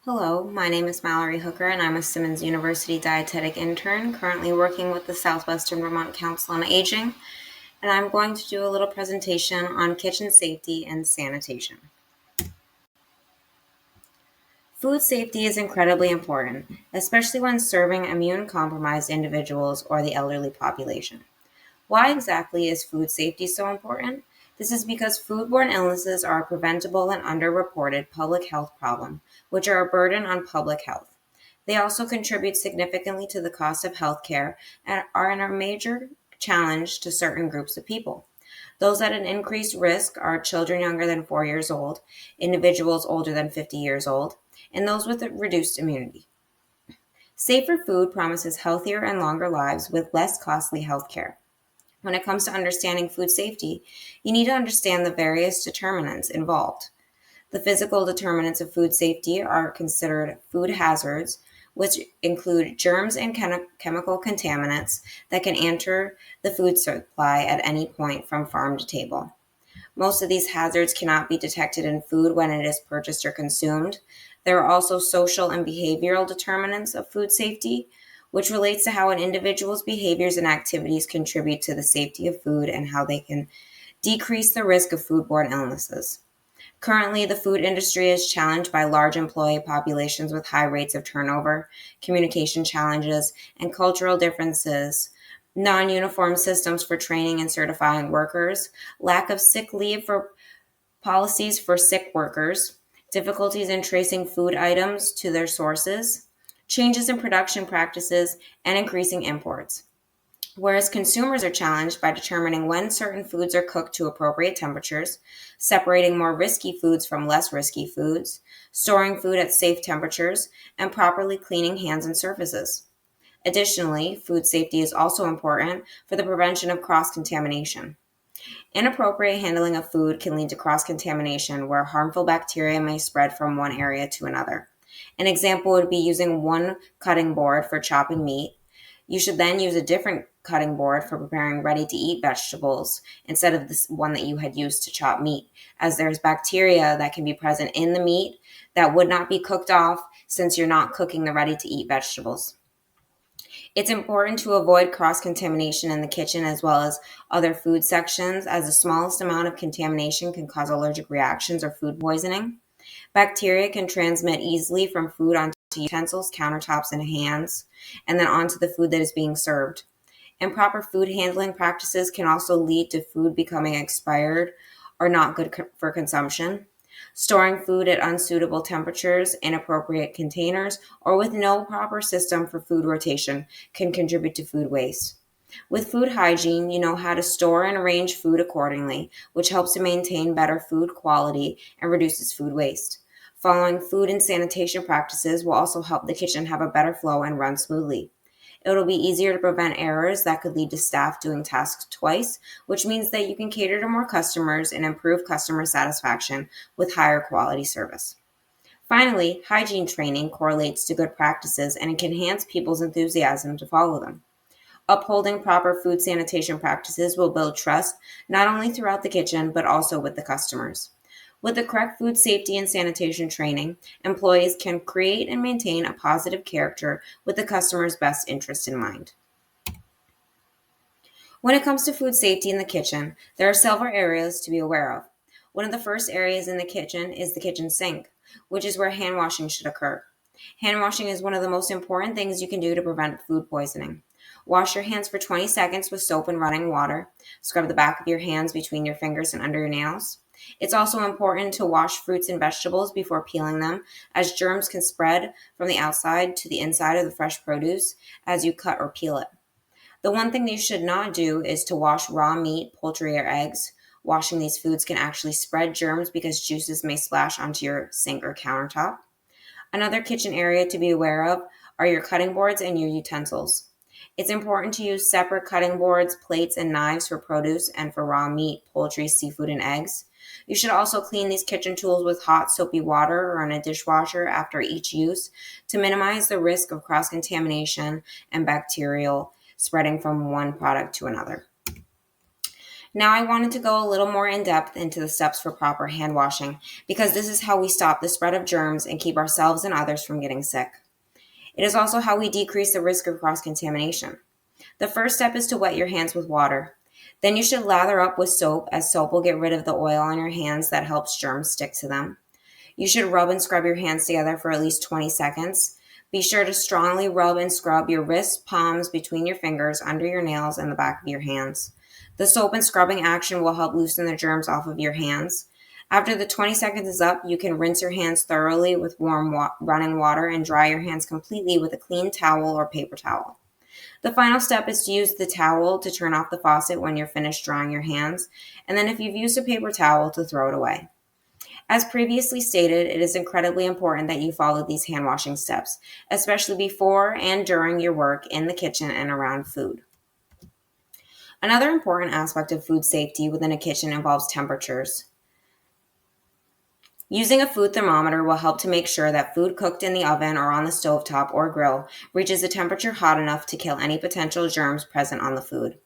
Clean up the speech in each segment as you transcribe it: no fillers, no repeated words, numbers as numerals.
Hello, my name is Mallory Hooker, and I'm a Simmons University dietetic intern currently working with the Southwestern Vermont Council on Aging, and I'm going to do a little presentation on kitchen safety and sanitation. Food safety is incredibly important, especially when serving immune-compromised individuals or the elderly population. Why exactly is food safety so important? This is because foodborne illnesses are a preventable and underreported public health problem, which are a burden on public health. They also contribute significantly to the cost of healthcare and are a major challenge to certain groups of people. Those at an increased risk are children younger than 4 years old, individuals older than 50 years old, and those with a reduced immunity. Safer food promises healthier and longer lives with less costly healthcare. When it comes to understanding food safety, you need to understand the various determinants involved. The physical determinants of food safety are considered food hazards, which include germs and chemical contaminants that can enter the food supply at any point from farm to table. Most of these hazards cannot be detected in food when it is purchased or consumed. There are also social and behavioral determinants of food safety, which relates to how an individual's behaviors and activities contribute to the safety of food and how they can decrease the risk of foodborne illnesses. Currently, the food industry is challenged by large employee populations with high rates of turnover, communication challenges, and cultural differences, non-uniform systems for training and certifying workers, lack of sick leave for policies for sick workers, difficulties in tracing food items to their sources, changes in production practices, and increasing imports. Whereas consumers are challenged by determining when certain foods are cooked to appropriate temperatures, separating more risky foods from less risky foods, storing food at safe temperatures, and properly cleaning hands and surfaces. Additionally, food safety is also important for the prevention of cross contamination. Inappropriate handling of food can lead to cross contamination where harmful bacteria may spread from one area to another. An example would be using one cutting board for chopping meat. You should then use a different cutting board for preparing ready to eat vegetables instead of this one that you had used to chop meat, as there's bacteria that can be present in the meat that would not be cooked off since you're not cooking the ready to eat vegetables. It's important to avoid cross contamination in the kitchen as well as other food sections, as the smallest amount of contamination can cause allergic reactions or food poisoning. Bacteria can transmit easily from food onto utensils, countertops, and hands, and then onto the food that is being served. Improper food handling practices can also lead to food becoming expired or not good for consumption. Storing food at unsuitable temperatures, inappropriate containers, or with no proper system for food rotation can contribute to food waste. With food hygiene, you know how to store and arrange food accordingly, which helps to maintain better food quality and reduces food waste. Following food and sanitation practices will also help the kitchen have a better flow and run smoothly. It'll be easier to prevent errors that could lead to staff doing tasks twice, which means that you can cater to more customers and improve customer satisfaction with higher quality service. Finally, hygiene training correlates to good practices and it can enhance people's enthusiasm to follow them. Upholding proper food sanitation practices will build trust not only throughout the kitchen but also with the customers. With the correct food safety and sanitation training, employees can create and maintain a positive character with the customer's best interest in mind. When it comes to food safety in the kitchen, there are several areas to be aware of. One of the first areas in the kitchen is the kitchen sink, which is where hand washing should occur. Hand washing is one of the most important things you can do to prevent food poisoning. Wash your hands for 20 seconds with soap and running water. Scrub the back of your hands between your fingers and under your nails. It's also important to wash fruits and vegetables before peeling them, as germs can spread from the outside to the inside of the fresh produce as you cut or peel it. The one thing that you should not do is to wash raw meat, poultry, or eggs. Washing these foods can actually spread germs because juices may splash onto your sink or countertop. Another kitchen area to be aware of are your cutting boards and your utensils. It's important to use separate cutting boards, plates, and knives for produce and for raw meat, poultry, seafood, and eggs. You should also clean these kitchen tools with hot, soapy water or in a dishwasher after each use to minimize the risk of cross contamination and bacterial spreading from one product to another. Now I wanted to go a little more in depth into the steps for proper hand washing because this is how we stop the spread of germs and keep ourselves and others from getting sick. It is also how we decrease the risk of cross contamination. The first step is to wet your hands with water. Then you should lather up with soap, as soap will get rid of the oil on your hands that helps germs stick to them. You should rub and scrub your hands together for at least 20 seconds. Be sure to strongly rub and scrub your wrists, palms, between your fingers, under your nails, and the back of your hands. The soap and scrubbing action will help loosen the germs off of your hands. After the 20 seconds is up, you can rinse your hands thoroughly with warm running water and dry your hands completely with a clean towel or paper towel. The final step is to use the towel to turn off the faucet when you're finished drying your hands, and then if you've used a paper towel, to throw it away. As previously stated, it is incredibly important that you follow these hand washing steps, especially before and during your work in the kitchen and around food. Another important aspect of food safety within a kitchen involves temperatures. Using a food thermometer will help to make sure that food cooked in the oven or on the stovetop or grill reaches a temperature hot enough to kill any potential germs present on the food.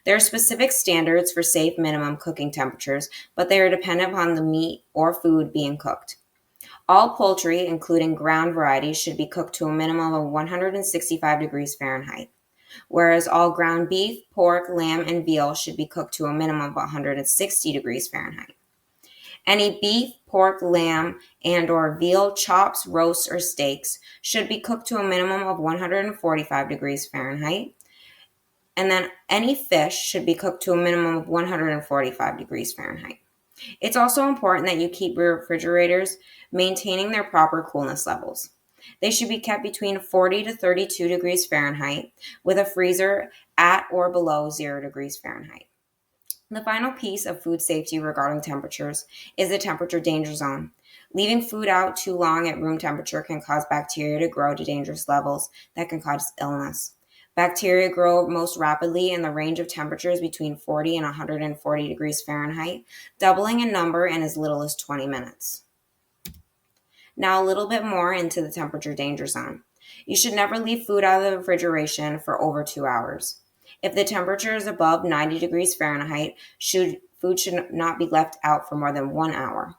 There are specific standards for safe minimum cooking temperatures, but they are dependent upon the meat or food being cooked. All poultry, including ground varieties, should be cooked to a minimum of 165 degrees Fahrenheit, whereas all ground beef, pork, lamb, and veal should be cooked to a minimum of 160 degrees Fahrenheit. Any beef, pork, lamb, and or veal chops, roasts, or steaks should be cooked to a minimum of 145 degrees Fahrenheit. And then any fish should be cooked to a minimum of 145 degrees Fahrenheit. It's also important that you keep your refrigerators maintaining their proper coolness levels. They should be kept between 40 to 32 degrees Fahrenheit with a freezer at or below 0 degrees Fahrenheit. The final piece of food safety regarding temperatures is the temperature danger zone. Leaving food out too long at room temperature can cause bacteria to grow to dangerous levels that can cause illness. Bacteria grow most rapidly in the range of temperatures between 40 and 140 degrees Fahrenheit, doubling in number in as little as 20 minutes. Now a little bit more into the temperature danger zone. You should never leave food out of the refrigeration for over 2 hours. If the temperature is above 90 degrees Fahrenheit, food should not be left out for more than 1 hour.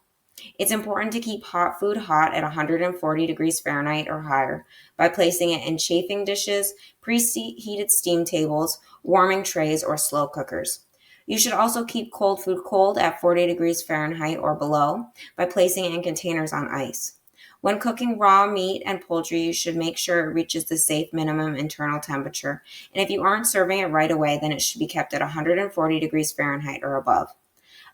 It's important to keep hot food hot at 140 degrees Fahrenheit or higher by placing it in chafing dishes, preheated steam tables, warming trays, or slow cookers. You should also keep cold food cold at 40 degrees Fahrenheit or below by placing it in containers on ice. When cooking raw meat and poultry, you should make sure it reaches the safe minimum internal temperature. And if you aren't serving it right away, then it should be kept at 140 degrees Fahrenheit or above.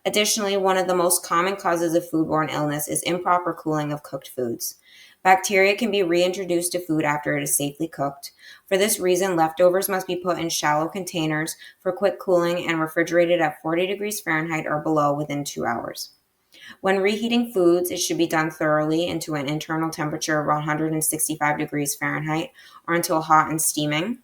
Additionally, one of the most common causes of foodborne illness is improper cooling of cooked foods. Bacteria can be reintroduced to food after it is safely cooked. For this reason, leftovers must be put in shallow containers for quick cooling and refrigerated at 40 degrees Fahrenheit or below within 2 hours. When reheating foods, it should be done thoroughly into an internal temperature of 165 degrees Fahrenheit or until hot and steaming.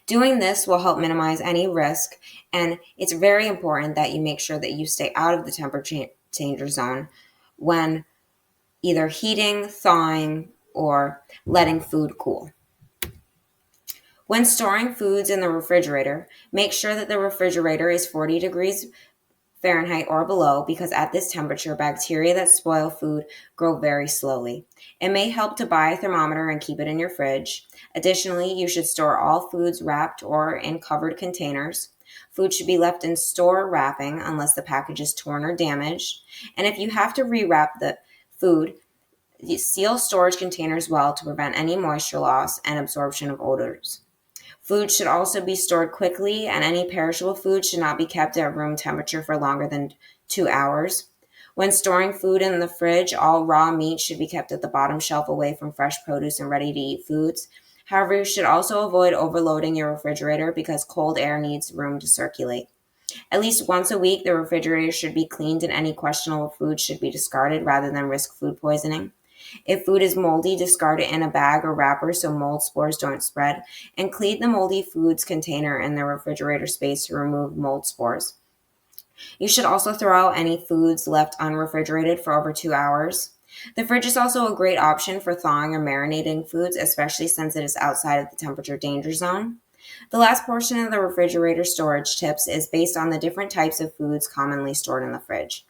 Doing this will help minimize any risk, and it's very important that you make sure that you stay out of the temperature danger zone when either heating, thawing, or letting food cool. When storing foods in the refrigerator, make sure that the refrigerator is 40 degrees Fahrenheit or below, because at this temperature, bacteria that spoil food grow very slowly. It may help to buy a thermometer and keep it in your fridge. Additionally, you should store all foods wrapped or in covered containers. Food should be left in store wrapping unless the package is torn or damaged. And if you have to rewrap the food, seal storage containers well to prevent any moisture loss and absorption of odors. Food should also be stored quickly, and any perishable food should not be kept at room temperature for longer than 2 hours. When storing food in the fridge, all raw meat should be kept at the bottom shelf away from fresh produce and ready-to-eat foods. However, you should also avoid overloading your refrigerator because cold air needs room to circulate. At least once a week, the refrigerator should be cleaned and any questionable food should be discarded rather than risk food poisoning. If food is moldy, discard it in a bag or wrapper so mold spores don't spread, and clean the moldy foods container in the refrigerator space to remove mold spores. You should also throw out any foods left unrefrigerated for over 2 hours. The fridge is also a great option for thawing or marinating foods, especially since it is outside of the temperature danger zone. The last portion of the refrigerator storage tips is based on the different types of foods commonly stored in the fridge.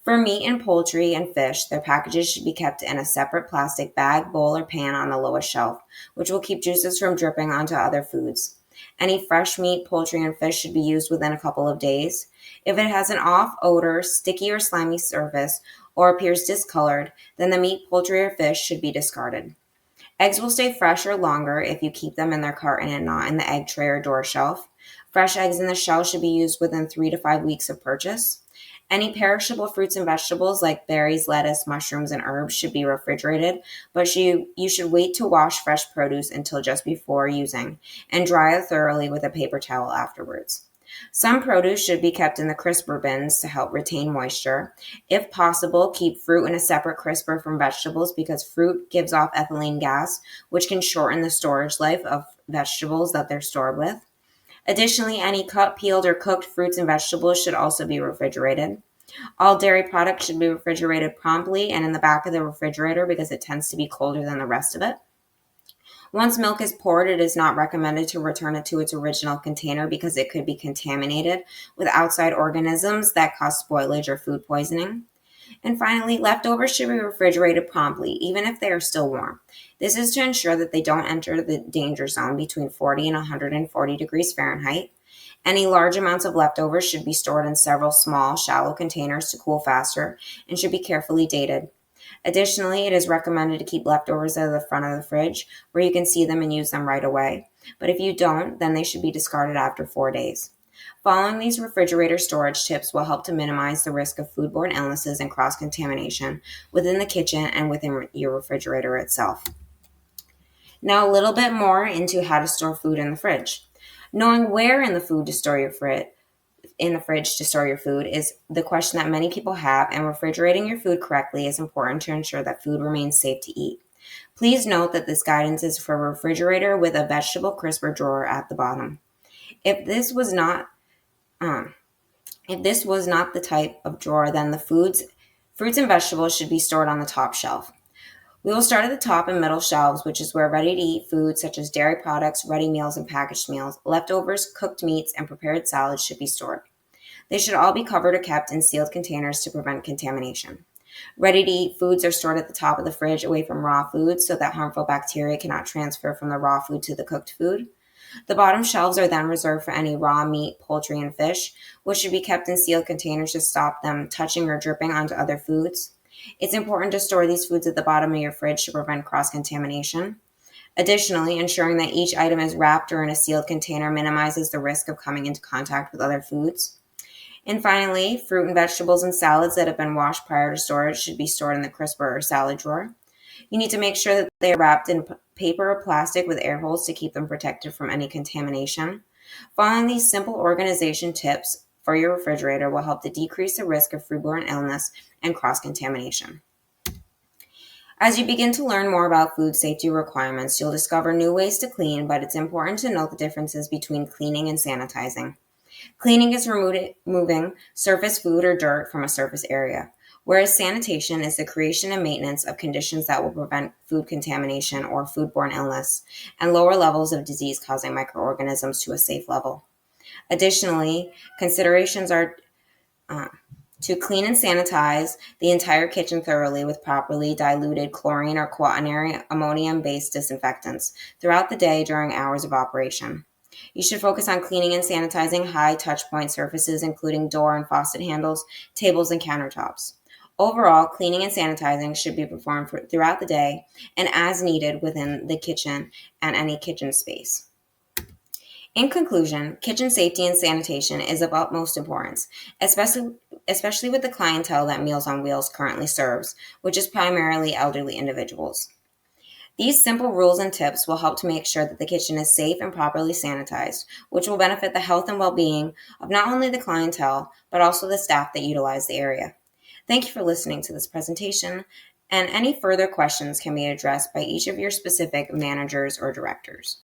For meat and poultry and fish, their packages should be kept in a separate plastic bag, bowl, or pan on the lowest shelf, which will keep juices from dripping onto other foods. Any fresh meat, poultry, and fish should be used within a couple of days. If it has an off odor, sticky or slimy surface, or appears discolored, then the meat, poultry, or fish should be discarded. Eggs will stay fresher longer if you keep them in their carton and not in the egg tray or door shelf. Fresh eggs in the shell should be used within 3 to 5 weeks of purchase. Any perishable fruits and vegetables like berries, lettuce, mushrooms, and herbs should be refrigerated, but you should wait to wash fresh produce until just before using and dry it thoroughly with a paper towel afterwards. Some produce should be kept in the crisper bins to help retain moisture. If possible, keep fruit in a separate crisper from vegetables because fruit gives off ethylene gas, which can shorten the storage life of vegetables that they're stored with. Additionally, any cut, peeled, or cooked fruits and vegetables should also be refrigerated. All dairy products should be refrigerated promptly and in the back of the refrigerator because it tends to be colder than the rest of it. Once milk is poured, it is not recommended to return it to its original container because it could be contaminated with outside organisms that cause spoilage or food poisoning. And finally, leftovers should be refrigerated promptly, even if they are still warm. This is to ensure that they don't enter the danger zone between 40 and 140 degrees Fahrenheit. Any large amounts of leftovers should be stored in several small, shallow containers to cool faster and should be carefully dated. Additionally, it is recommended to keep leftovers at the front of the fridge where you can see them and use them right away. But if you don't, then they should be discarded after 4 days. Following these refrigerator storage tips will help to minimize the risk of foodborne illnesses and cross-contamination within the kitchen and within your refrigerator itself. Now, a little bit more into how to store food in the fridge. Knowing where in the food to store your fridge to store your food is the question that many people have, and refrigerating your food correctly is important to ensure that food remains safe to eat. Please note that this guidance is for a refrigerator with a vegetable crisper drawer at the bottom. If this was not the type of drawer, then the fruits and vegetables should be stored on the top shelf. We will start at the top and middle shelves, which is where ready-to-eat foods such as dairy products, ready meals, and packaged meals, leftovers, cooked meats, and prepared salads should be stored. They should all be covered or kept in sealed containers to prevent contamination. Ready-to-eat foods are stored at the top of the fridge away from raw foods so that harmful bacteria cannot transfer from the raw food to the cooked food. The bottom shelves are then reserved for any raw meat, poultry, and fish, which should be kept in sealed containers to stop them touching or dripping onto other foods. It's important to store these foods at the bottom of your fridge to prevent cross-contamination. Additionally, ensuring that each item is wrapped or in a sealed container minimizes the risk of coming into contact with other foods. And finally, fruit and vegetables and salads that have been washed prior to storage should be stored in the crisper or salad drawer. You need to make sure that they are wrapped in paper or plastic with air holes to keep them protected from any contamination. Following these simple organization tips for your refrigerator will help to decrease the risk of foodborne illness and cross-contamination. As you begin to learn more about food safety requirements, you'll discover new ways to clean, but it's important to note the differences between cleaning and sanitizing. Cleaning is removing surface food or dirt from a surface area, whereas sanitation is the creation and maintenance of conditions that will prevent food contamination or foodborne illness and lower levels of disease-causing microorganisms to a safe level. Additionally, considerations are to clean and sanitize the entire kitchen thoroughly with properly diluted chlorine or quaternary ammonium-based disinfectants throughout the day during hours of operation. You should focus on cleaning and sanitizing high touch point surfaces, including door and faucet handles, tables, and countertops. Overall, cleaning and sanitizing should be performed throughout the day and as needed within the kitchen and any kitchen space. In conclusion, kitchen safety and sanitation is of utmost importance, especially with the clientele that Meals on Wheels currently serves, which is primarily elderly individuals. These simple rules and tips will help to make sure that the kitchen is safe and properly sanitized, which will benefit the health and well-being of not only the clientele, but also the staff that utilize the area. Thank you for listening to this presentation, and any further questions can be addressed by each of your specific managers or directors.